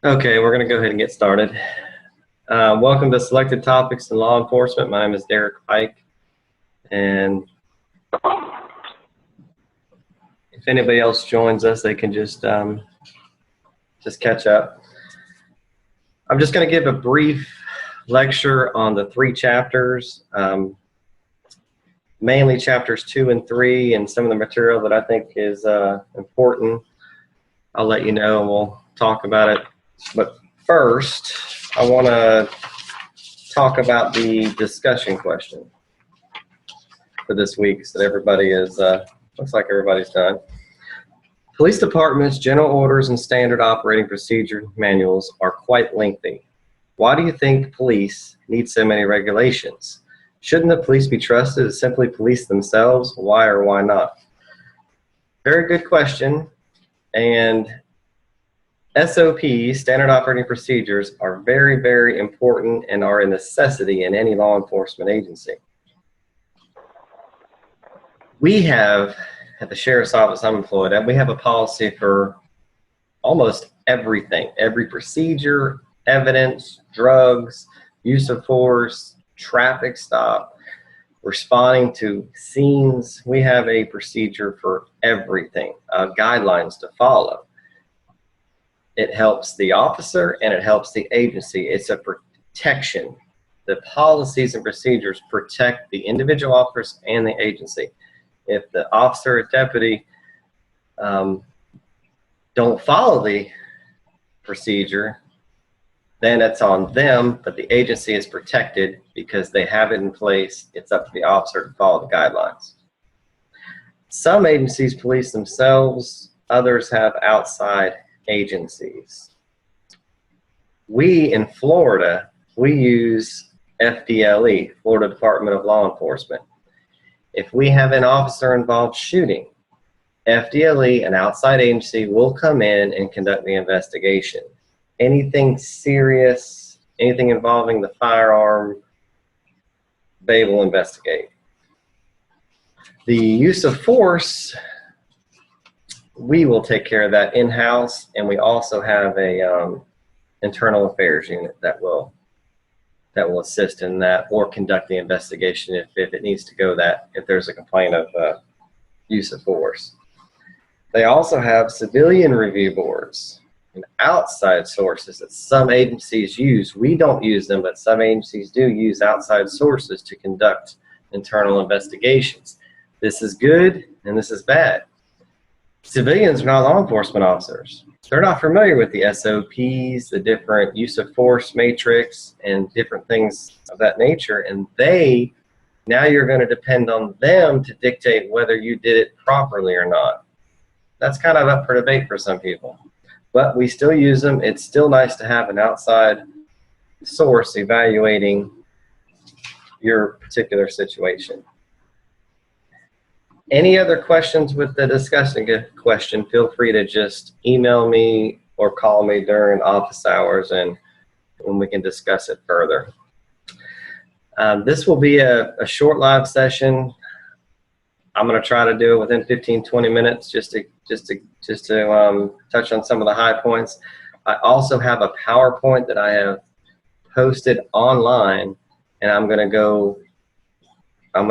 Okay, we're going to go ahead and get started. Welcome to Selected Topics in Law Enforcement. My name is Derek Pike, and if anybody else joins us, they can just catch up. I'm just going to give a brief lecture on the 3 chapters, mainly chapters 2 and 3, and some of the material that I think is important. I'll let you know and we'll talk about it. But first, I want to talk about the discussion question for this week so that everybody is, looks like everybody's done. Police departments' general orders and standard operating procedure manuals are quite lengthy. Why do you think police need so many regulations? Shouldn't the police be trusted to simply police themselves? Why or why not? Very good question. And SOPs, standard operating procedures, are very, very important and are a necessity in any law enforcement agency. We have, at the Sheriff's Office I'm employed at, we have a policy for almost everything, every procedure, evidence, drugs, use of force, traffic stop, responding to scenes. We have a procedure for everything, guidelines to follow. It helps the officer and it helps the agency. It's a protection. The policies and procedures protect the individual officers and the agency. If the officer or deputy don't follow the procedure, then it's on them, but the agency is protected because they have it in place. It's up to the officer to follow the guidelines. Some agencies police themselves, others have outside agencies. We in Florida, we use FDLE, Florida Department of Law Enforcement. If we have an officer involved shooting, FDLE, an outside agency, will come in and conduct the investigation. Anything serious, anything involving the firearm, they will investigate. The use of force, we will take care of that in-house, and we also have a internal affairs unit that will assist in that or conduct the investigation if it needs to go that, if there's a complaint of use of force. They also have civilian review boards and outside sources that some agencies use. We don't use them, but some agencies do use outside sources to conduct internal investigations. This is good and this is bad. Civilians are not law enforcement officers. They're not familiar with the SOPs, the different use of force matrix, and different things of that nature. And now you're going to depend on them to dictate whether you did it properly or not. That's kind of up for debate for some people. But we still use them. It's still nice to have an outside source evaluating your particular situation. Any other questions with the discussion question, feel free to just email me or call me during office hours and we can discuss it further. This will be a short live session. I'm going to try to do it within 15-20 minutes just to touch on some of the high points. I also have a PowerPoint that I have posted online, and I'm going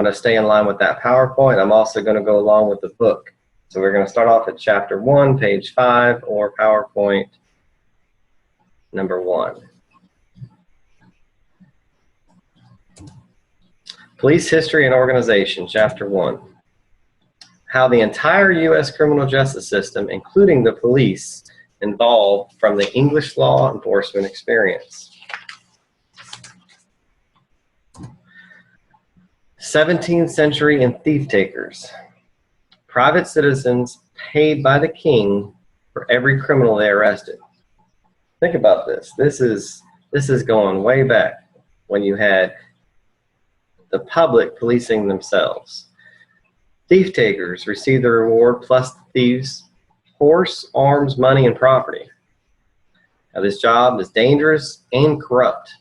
to stay in line with that PowerPoint. I'm also going to go along with the book. So we're going to start off at chapter 1, page 5, or PowerPoint number 1. Police History and Organization, chapter 1. How the entire U.S. criminal justice system, including the police, evolved from the English law enforcement experience. 17th century and thief takers. Private citizens paid by the king for every criminal they arrested. Think about this. This is going way back when you had the public policing themselves. Thief takers received the reward plus the thieves' horse, arms, money, and property. Now this job is dangerous and corrupt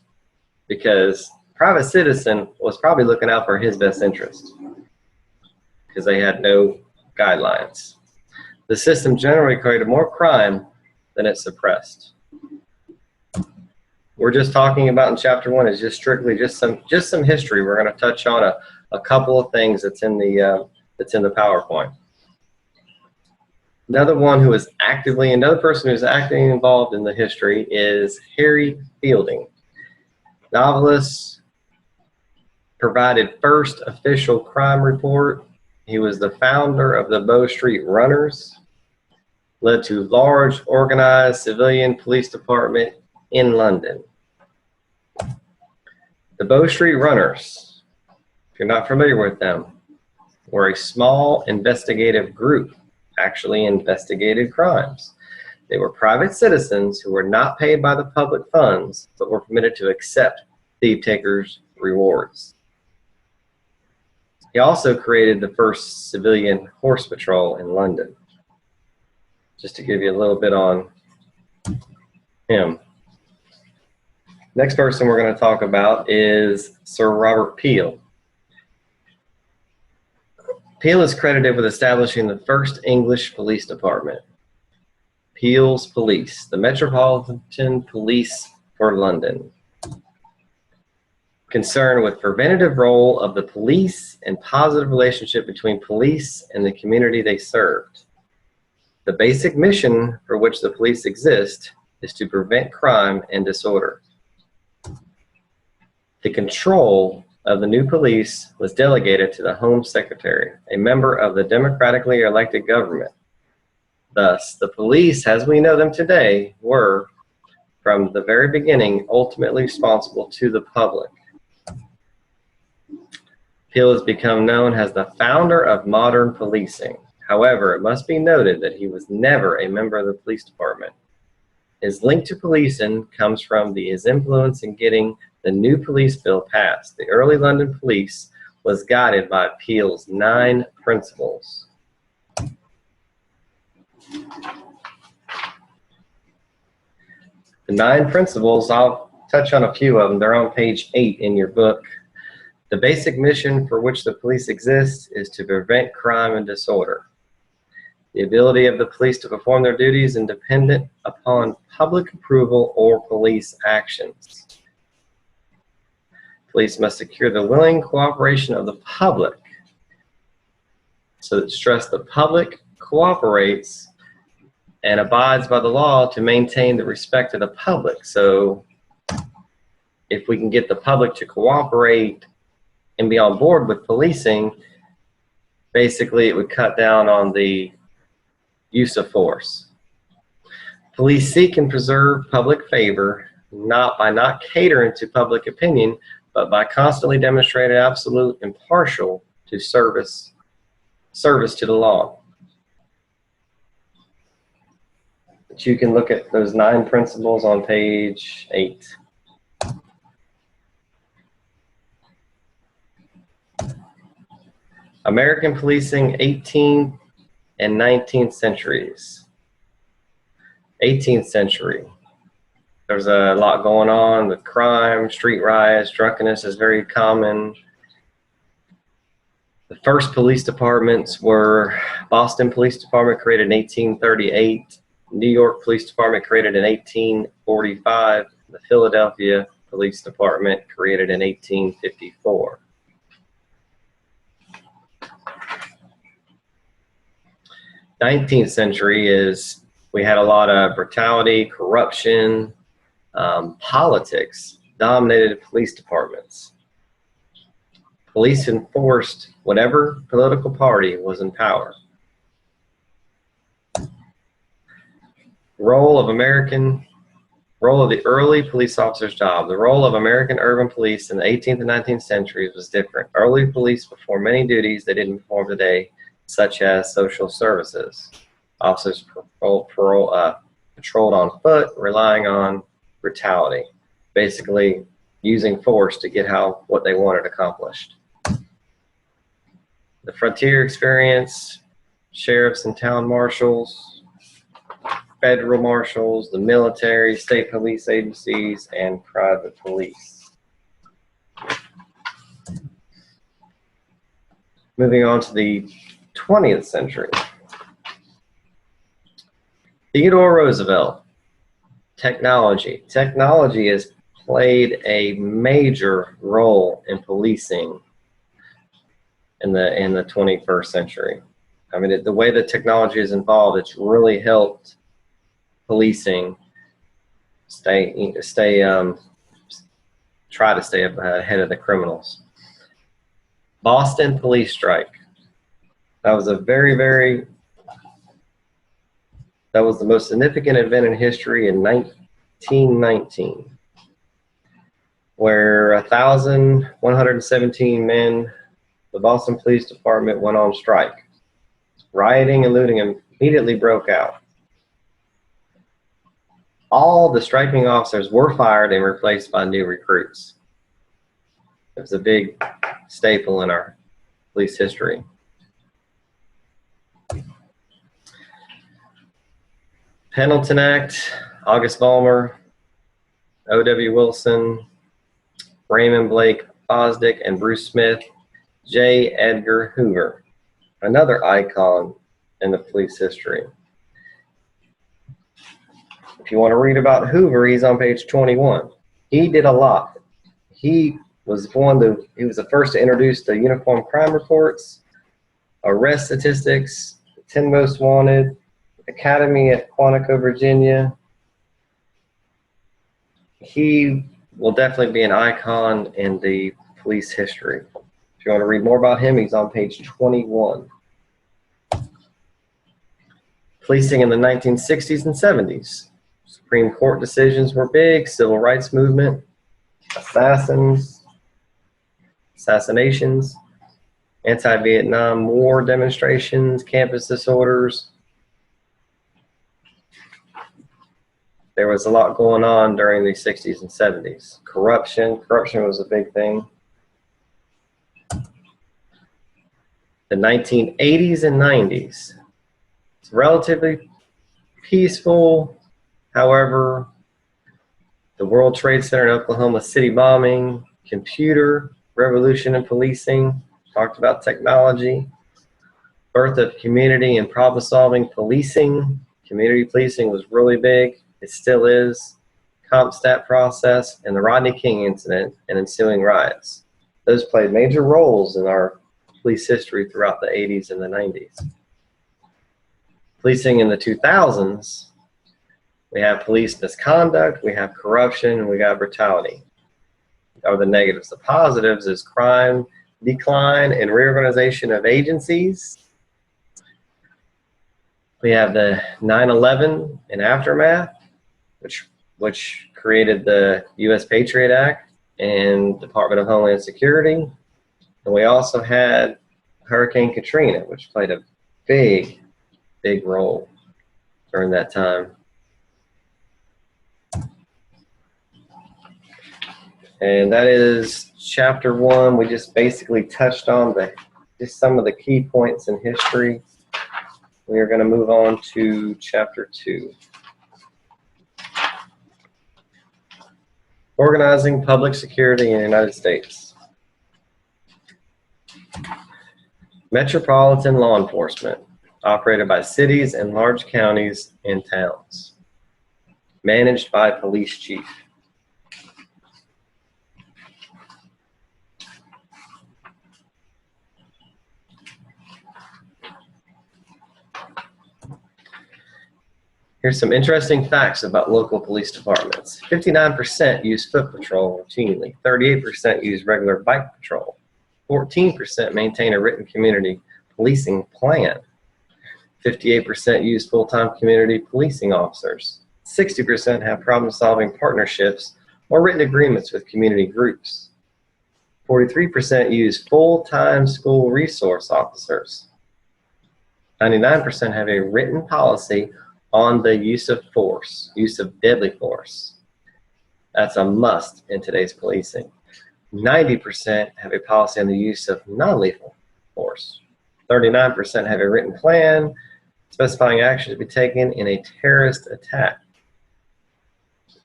because private citizen was probably looking out for his best interest because they had no guidelines. The system generally created more crime than it suppressed. we're just talking about in chapter 1 is just strictly just some history. We're going to touch on a couple of things that's in the PowerPoint. Another person who's actively involved in the history is Harry Fielding. Novelist, provided first official crime report. He was the founder of the Bow Street Runners, led to large organized civilian police department in London. The Bow Street Runners, if you're not familiar with them, were a small investigative group, actually investigated crimes. They were private citizens who were not paid by the public funds, but were permitted to accept thief takers' rewards. He also created the first civilian horse patrol in London. Just to give you a little bit on him. Next person we're going to talk about is Sir Robert Peel. Peel is credited with establishing the first English police department, Peel's Police, the Metropolitan Police for London. Concerned with preventative role of the police and positive relationship between police and the community they served. The basic mission for which the police exist is to prevent crime and disorder. The control of the new police was delegated to the Home Secretary, a member of the democratically elected government. Thus, the police, as we know them today, were, from the very beginning, ultimately responsible to the public. Peel has become known as the founder of modern policing. However, it must be noted that he was never a member of the police department. His link to policing comes from his influence in getting the new police bill passed. The early London police was guided by Peel's 9 principles. The 9 principles, I'll touch on a few of them. They're on page 8 in your book. The basic mission for which the police exist is to prevent crime and disorder. The ability of the police to perform their duties is dependent upon public approval or police actions. Police must secure the willing cooperation of the public. So that stress the public cooperates and abides by the law to maintain the respect of the public. So if we can get the public to cooperate and be on board with policing, basically it would cut down on the use of force. Police seek and preserve public favor, not by not catering to public opinion, but by constantly demonstrating absolute impartial to service to the law. But you can look at those 9 principles on page 8. American policing, 18th and 19th centuries. 18th century. There's a lot going on with crime, street riots, drunkenness is very common. The first police departments were Boston Police Department, created in 1838. New York Police Department, created in 1845. The Philadelphia Police Department, created in 1854. 19th century is, we had a lot of brutality, corruption, politics dominated police departments. Police enforced whatever political party was in power. Role of the early police officer's job. The role of American urban police in the 18th and 19th centuries was different. Early police performed many duties they didn't perform today, such as social services. Officers patrolled on foot, relying on brutality, basically using force to get what they wanted accomplished. The frontier experience, sheriffs and town marshals, federal marshals, the military, state police agencies, and private police. Moving on to the 20th century. Theodore Roosevelt. Technology. Technology is played a major role in policing in the 21st century. I mean, the way the technology is involved, it's really helped policing try to stay ahead of the criminals. Boston police strike. That was a that was the most significant event in history in 1919, where 1,117 men, the Boston Police Department, went on strike. Rioting and looting immediately broke out. All the striking officers were fired and replaced by new recruits. It was a big staple in our police history. Pendleton Act, August Vollmer, O.W. Wilson, Raymond Blake Fosdick, and Bruce Smith, J. Edgar Hoover, another icon in the police history. If you want to read about Hoover, he's on page 21. He did a lot. He was the first to introduce the uniform crime reports, arrest statistics, the 10 most wanted, academy at Quantico, Virginia. He will definitely be an icon in the police history. If you want to read more about him, he's on page 21. Policing in the 1960s and 70s. Supreme Court decisions were big, civil rights movement, assassinations, anti-Vietnam War demonstrations, campus disorders. There was a lot going on during the 60s and 70s. Corruption was a big thing. The 1980s and 90s. It's relatively peaceful. However, the World Trade Center in Oklahoma City bombing, computer revolution in policing, talked about technology, birth of community and problem-solving policing. Community policing was really big. It still is. CompStat process and the Rodney King incident and ensuing riots. Those played major roles in our police history throughout the 80s and the 90s. Policing in the 2000s, we have police misconduct, we have corruption, and we got brutality. Are the negatives. The positives is crime decline and reorganization of agencies. We have the 9/11 and aftermath, which created the U.S. Patriot Act and Department of Homeland Security. And we also had Hurricane Katrina, which played a big role during that time. And that is chapter 1. We just basically touched on just some of the key points in history. We are going to move on to chapter 2. Organizing public security in the United States. Metropolitan law enforcement, operated by cities and large counties and towns. Managed by police chief. Here's some interesting facts about local police departments. 59% use foot patrol routinely. 38% use regular bike patrol. 14% maintain a written community policing plan. 58% use full-time community policing officers. 60% have problem-solving partnerships or written agreements with community groups. 43% use full-time school resource officers. 99% have a written policy on the use of force, use of deadly force. That's a must in today's policing. 90% have a policy on the use of non-lethal force. 39% have a written plan specifying action to be taken in a terrorist attack.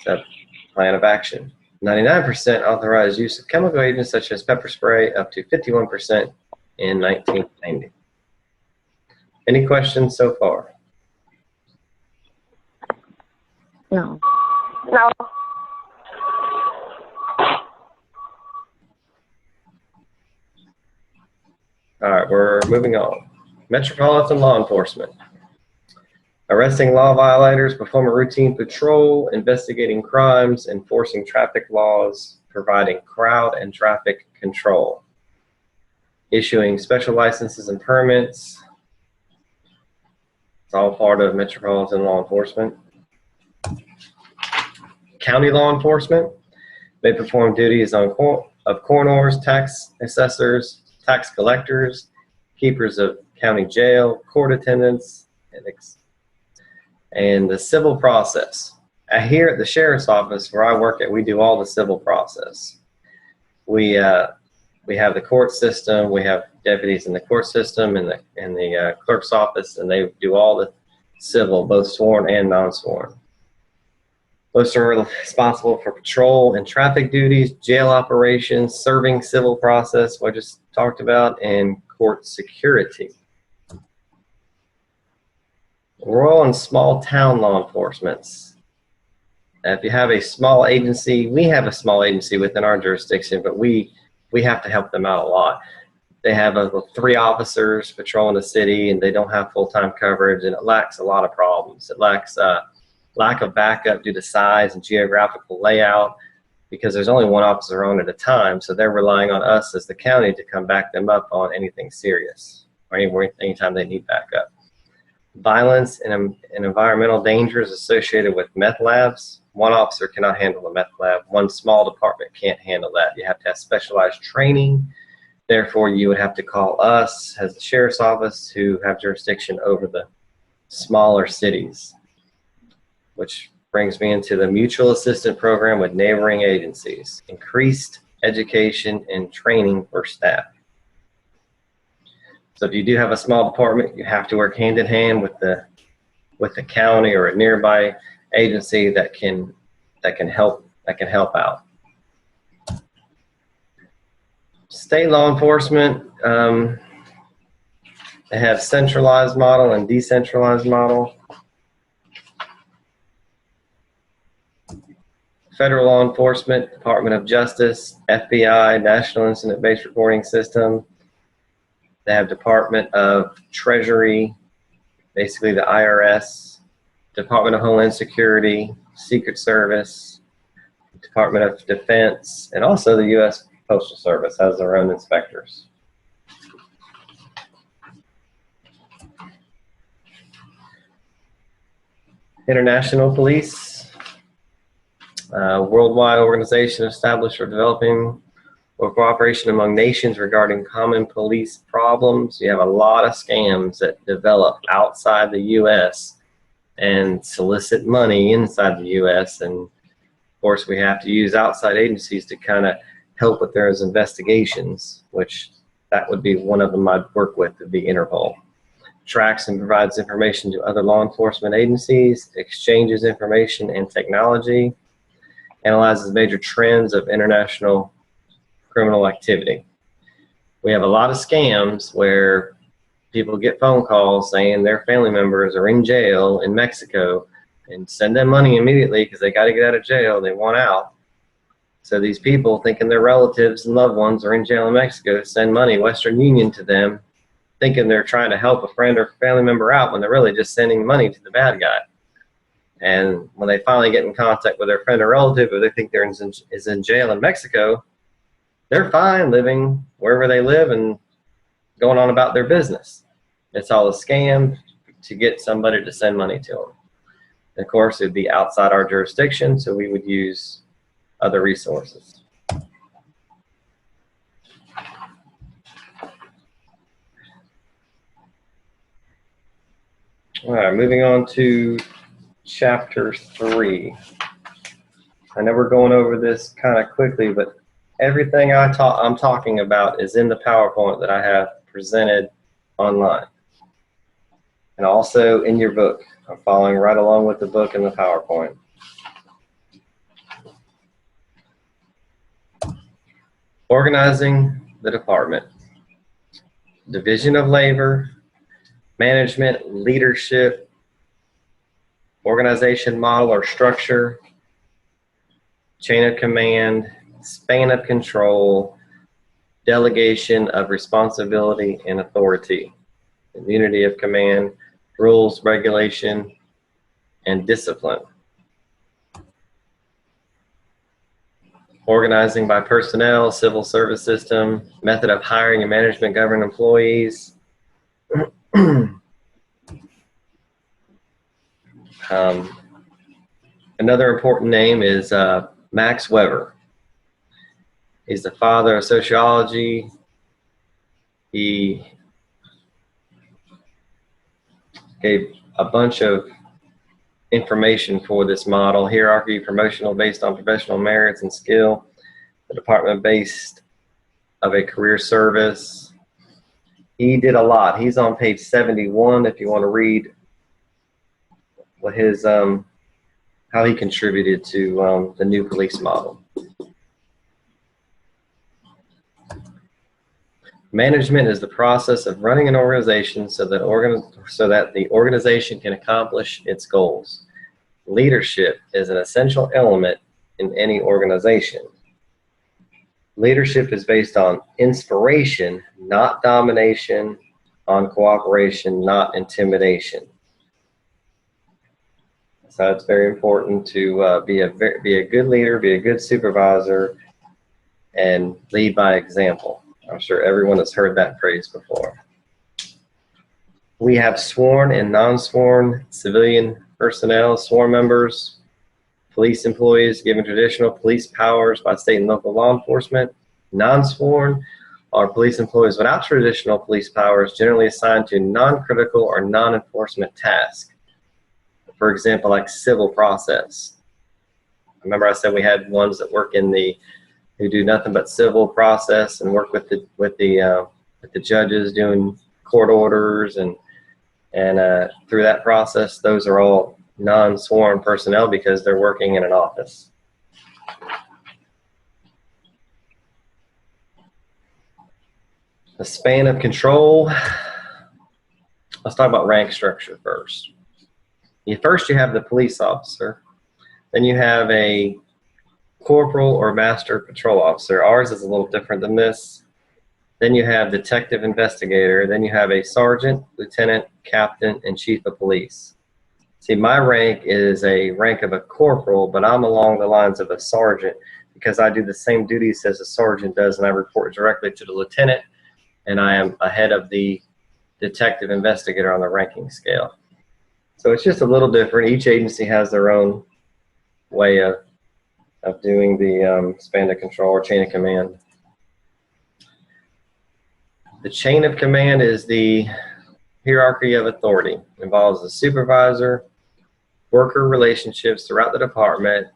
A plan of action. 99% authorize use of chemical agents such as pepper spray, up to 51% in 1990. Any questions so far? No. No. All right, we're moving on. Metropolitan law enforcement. Arresting law violators, performing routine patrol, investigating crimes, enforcing traffic laws, providing crowd and traffic control, issuing special licenses and permits. It's all part of metropolitan law enforcement. County law enforcement may perform duties of coroners, tax assessors, tax collectors, keepers of county jail, court attendants, and the civil process. Here at the sheriff's office where I work at, we do all the civil process. We have the court system. We have deputies in the court system and the clerk's office, and they do all the civil, both sworn and non-sworn. Those are responsible for patrol and traffic duties, jail operations, serving civil process, what I just talked about, and court security. Rural and small town law enforcements. If you have a small agency, we have a small agency within our jurisdiction, but we have to help them out a lot. They have 3 officers patrolling the city, and they don't have full-time coverage, and it lacks a lot of problems. It lacks lack of backup due to size and geographical layout, because there's only 1 officer on at a time, so they're relying on us as the county to come back them up on anything serious or anytime they need backup. Violence and environmental dangers associated with meth labs. 1 officer cannot handle a meth lab. 1 small department can't handle that. You have to have specialized training. Therefore, you would have to call us as the sheriff's office who have jurisdiction over the smaller cities, which brings me into the mutual assistance program with neighboring agencies. Increased education and training for staff. So if you do have a small department, you have to work hand in hand with the county or a nearby agency that can help out. State law enforcement, they have centralized model and decentralized model. Federal law enforcement, Department of Justice, FBI, National Incident-Based Reporting System. They have Department of Treasury, basically the IRS, Department of Homeland Security, Secret Service, Department of Defense, and also the U.S. Postal Service has their own inspectors. International police, worldwide organization established for developing or cooperation among nations regarding common police problems. You have a lot of scams that develop outside the U.S. and solicit money inside the U.S. And of course, we have to use outside agencies to kind of help with those investigations, which that would be one of them I'd work with, would be Interpol. Tracks and provides information to other law enforcement agencies, exchanges information and technology, analyzes major trends of international criminal activity. We have a lot of scams where people get phone calls saying their family members are in jail in Mexico and send them money immediately because they got to get out of jail. They want out. So these people, thinking their relatives and loved ones are in jail in Mexico, send money, Western Union, to them, thinking they're trying to help a friend or family member out when they're really just sending money to the bad guy. And when they finally get in contact with their friend or relative, or they think they're in jail in Mexico, they're fine living wherever they live and going on about their business. It's all a scam to get somebody to send money to them. And of course, it would be outside our jurisdiction, so we would use other resources. All right, moving on to Chapter 3. I know we're going over this kind of quickly, but everything I'm talking about is in the PowerPoint that I have presented online. And also in your book. I'm following right along with the book and the PowerPoint. Organizing the department. Division of labor, management, leadership, organization model or structure, chain of command, span of control, delegation of responsibility and authority, unity of command, rules, regulation, and discipline. Organizing by personnel, civil service system, method of hiring and management government employees. Another important name is Max Weber. He's the father of sociology. He gave a bunch of information for this model: hierarchy, promotional based on professional merits and skill, the department based of a career service. He did a lot. He's on page 71 if you want to read what his how he contributed to the new police model. Management is the process of running an organization so that the organization can accomplish its goals. Leadership is an essential element in any organization. Leadership is based on inspiration, not domination, on cooperation, not intimidation. So it's very important to be a good leader, be a good supervisor, and lead by example. I'm sure everyone has heard that phrase before. We have sworn and non-sworn civilian personnel, sworn members, police employees given traditional police powers by state and local law enforcement. Non-sworn are police employees without traditional police powers, generally assigned to non-critical or non-enforcement tasks. For example, like civil process. Remember I said we had ones that work in who do nothing but civil process and work with the judges doing court orders and through that process. Those are all non-sworn personnel because they're working in an office. The span of control. Let's talk about rank structure first. First you have the police officer, then you have a corporal or master patrol officer. Ours is a little different than this. Then you have detective investigator. Then you have a sergeant, lieutenant, captain, and chief of police. See, my rank is a rank of a corporal, but I'm along the lines of a sergeant because I do the same duties as a sergeant does, and I report directly to the lieutenant, and I am ahead of the detective investigator on the ranking scale. So it's just a little different. Each agency has their own way of doing the span of control or chain of command. The chain of command is the hierarchy of authority. It involves the supervisor, worker relationships throughout the department,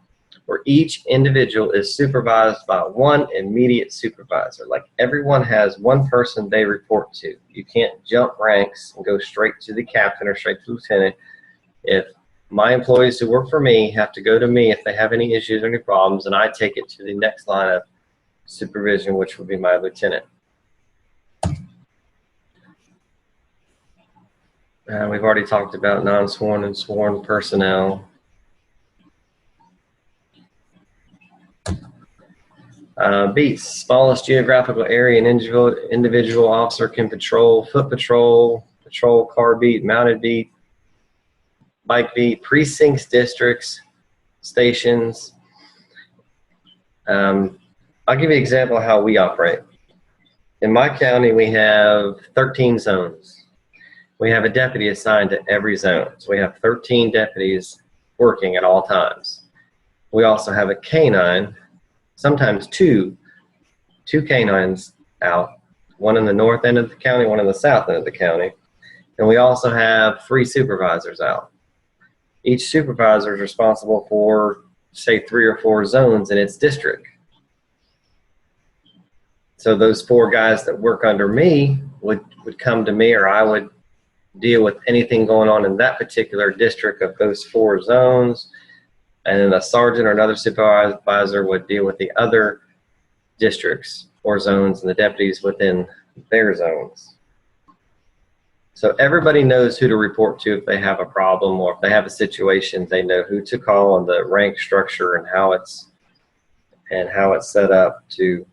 where each individual is supervised by one immediate supervisor. Like everyone has one person they report to. You can't jump ranks and go straight to the captain or straight to the lieutenant. If my employees who work for me have to go to me if they have any issues or any problems, and I take it to the next line of supervision, which would be my lieutenant. We've already talked about non-sworn and sworn personnel. Beats, smallest geographical area an individual officer can patrol: foot patrol, patrol car beat, mounted beat, bike beat, precincts, districts, stations. I'll give you an example of how we operate. In my county, we have 13 zones. We have a deputy assigned to every zone. So we have 13 deputies working at all times. We also have a canine, sometimes two canines out, one in the north end of the county, one in the south end of the county. And we also have 3 supervisors out. Each supervisor is responsible for, say, 3 or 4 zones in its district. So those 4 guys that work under me would come to me, or I would deal with anything going on in that particular district of those 4 zones. And then a sergeant or another supervisor would deal with the other districts or zones and the deputies within their zones. So everybody knows who to report to if they have a problem, or if they have a situation, they know who to call, and the rank structure and how it's set up to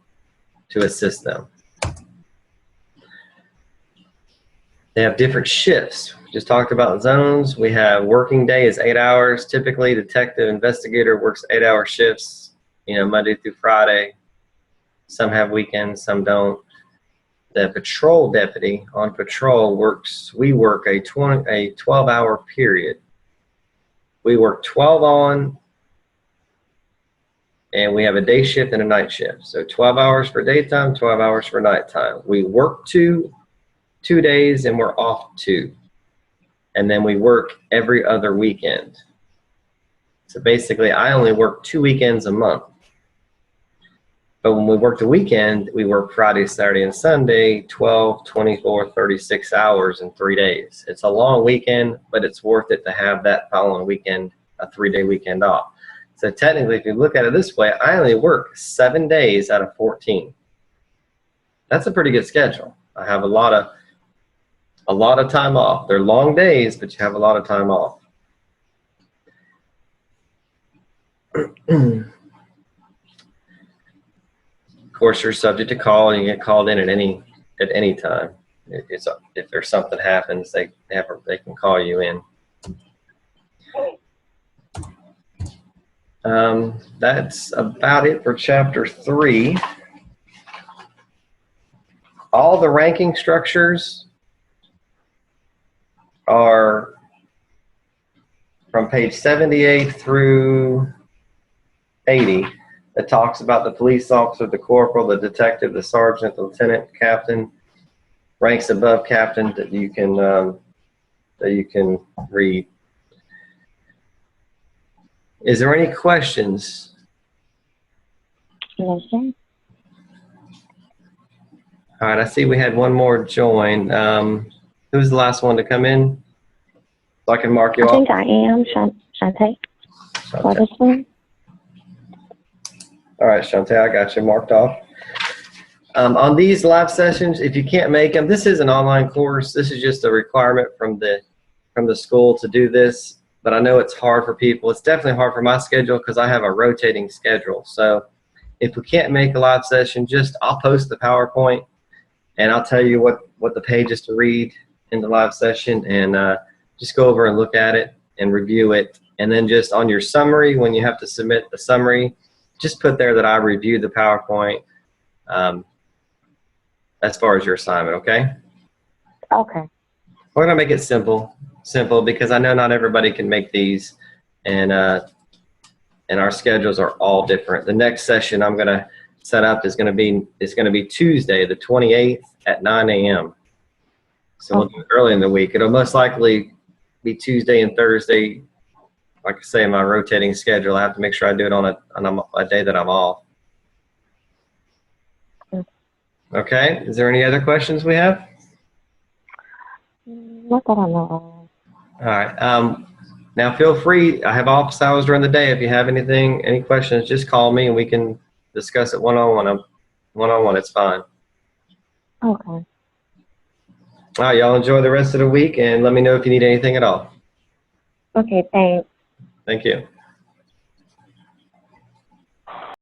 assist them. They have different shifts. We just talked about zones. We have working day is 8 hours. Typically, detective investigator works 8-hour shifts, Monday through Friday. Some have weekends, some don't. The patrol deputy on patrol we work a 12-hour period. We work 12 on, and we have a day shift and a night shift. So 12 hours for daytime, 12 hours for nighttime. We work 2 days and we're off 2. And then we work every other weekend. So basically, I only work 2 weekends a month. But when we work the weekend, we work Friday, Saturday, and Sunday, 12, 24, 36 hours in 3 days. It's a long weekend, but it's worth it to have that following weekend, a 3-day weekend off. So technically, if you look at it this way, I only work 7 days out of 14. That's a pretty good schedule. I have a lot of time off. They're long days, but you have a lot of time off. Of course, you're subject to call. You get called in at any time. If there's something happens, they can call you in. That's about it for chapter 3. All the ranking structures are from page 78 through 80. It talks about the police officer, the corporal, the detective, the sergeant, the lieutenant, captain, ranks above captain that you can read. Is there any questions? No, sir. All right, I see we had one more join. Who's the last one to come in? So I can mark you off. I think I am, Shantae. For this one. All right, Shantae, I got you marked off. On these live sessions, if you can't make them, this is an online course. This is just a requirement from the school to do this. But I know it's hard for people. It's definitely hard for my schedule because I have a rotating schedule. So if we can't make a live session, I'll post the PowerPoint and I'll tell you what the pages to read in the live session, and just go over and look at it and review it. And then just on your summary, when you have to submit the summary, just put there that I reviewed the PowerPoint as far as your assignment, okay? Okay. We're gonna make it simple because I know not everybody can make these, and our schedules are all different. The next session I'm gonna set up is gonna be Tuesday, the 28th at 9 a.m. So we'll do it early in the week. It'll most likely be Tuesday and Thursday. Like I say, in my rotating schedule, I have to make sure I do it on a day that I'm off. Okay. Is there any other questions we have? Not that I know All right. Now feel free. I have office hours during the day. If you have any questions, just call me and we can discuss it one-on-one. One-on-one, it's fine. of. Okay. All right, y'all enjoy the rest of the week and let me know if you need anything at all. Okay, thanks. Thank you.